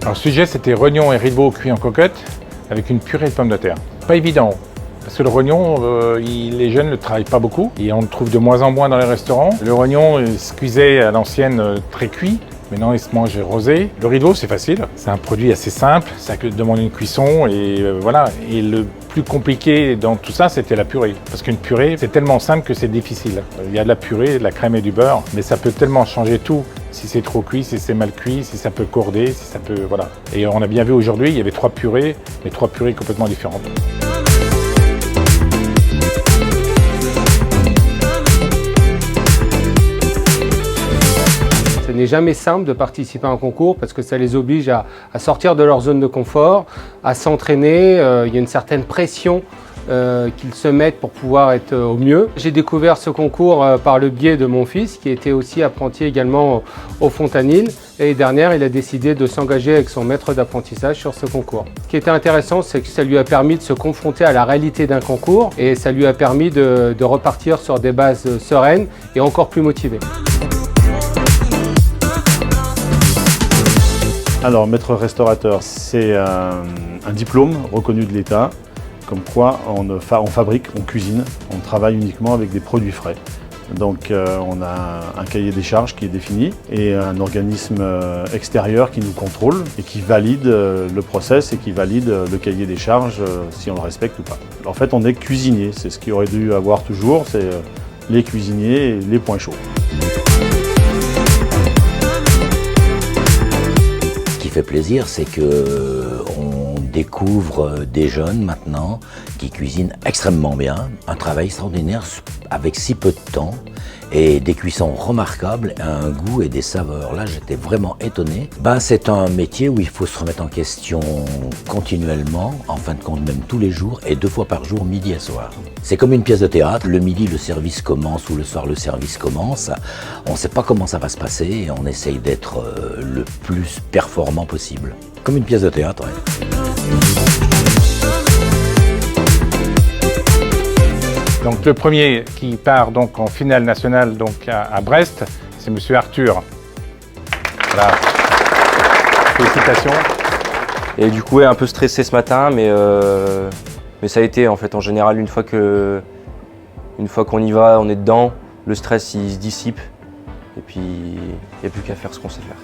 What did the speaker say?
Alors, le sujet, c'était rognons et riz de veau cuits en cocotte avec une purée de pommes de terre. Pas évident, parce que le rognon, les jeunes ne le travaillent pas beaucoup et on le trouve de moins en moins dans les restaurants. Le rognon, il se cuisait à l'ancienne très cuit. Maintenant, il se mange rosé. Le riz de veau, c'est facile. C'est un produit assez simple. Ça demande une cuisson et voilà. Et le plus compliqué dans tout ça, c'était la purée. Parce qu'une purée, c'est tellement simple que c'est difficile. Il y a de la purée, de la crème et du beurre, mais ça peut tellement changer tout. Si c'est trop cuit, si c'est mal cuit, si ça peut corder, si ça peut... Voilà. Et on a bien vu aujourd'hui, il y avait 3 purées, mais 3 purées complètement différentes. Ce n'est jamais simple de participer à un concours parce que ça les oblige à sortir de leur zone de confort, à s'entraîner. Il y a une certaine pression qu'ils se mettent pour pouvoir être au mieux. J'ai découvert ce concours par le biais de mon fils qui était aussi apprenti également au Fontanil. L'année dernière, il a décidé de s'engager avec son maître d'apprentissage sur ce concours. Ce qui était intéressant, c'est que ça lui a permis de se confronter à la réalité d'un concours et ça lui a permis de repartir sur des bases sereines et encore plus motivées. Alors, maître restaurateur, c'est un diplôme reconnu de l'État, comme quoi on fabrique, on cuisine, on travaille uniquement avec des produits frais. Donc on a un cahier des charges qui est défini et un organisme extérieur qui nous contrôle et qui valide le process et qui valide le cahier des charges si on le respecte ou pas. En fait, on est cuisinier, c'est ce qu'il aurait dû avoir toujours, c'est les cuisiniers et les points chauds. Ce qui fait plaisir, c'est qu'on découvre des jeunes maintenant qui cuisinent extrêmement bien, un travail extraordinaire avec si peu de temps et des cuissons remarquables, un goût et des saveurs. Là, j'étais vraiment étonné. C'est un métier où il faut se remettre en question continuellement, en fin de compte même tous les jours et 2 fois par jour, midi et soir. C'est comme une pièce de théâtre. Le midi, le service commence ou le soir, le service commence. On ne sait pas comment ça va se passer et on essaye d'être le plus performant possible. Comme une pièce de théâtre, ouais. Donc le premier qui part donc en finale nationale donc à Brest, c'est Monsieur Arthur. Voilà. Félicitations. Et du coup, ouais, un peu stressé ce matin, mais ça a été en fait en général une fois qu'on y va, on est dedans, le stress il se dissipe et puis il n'y a plus qu'à faire ce qu'on sait faire.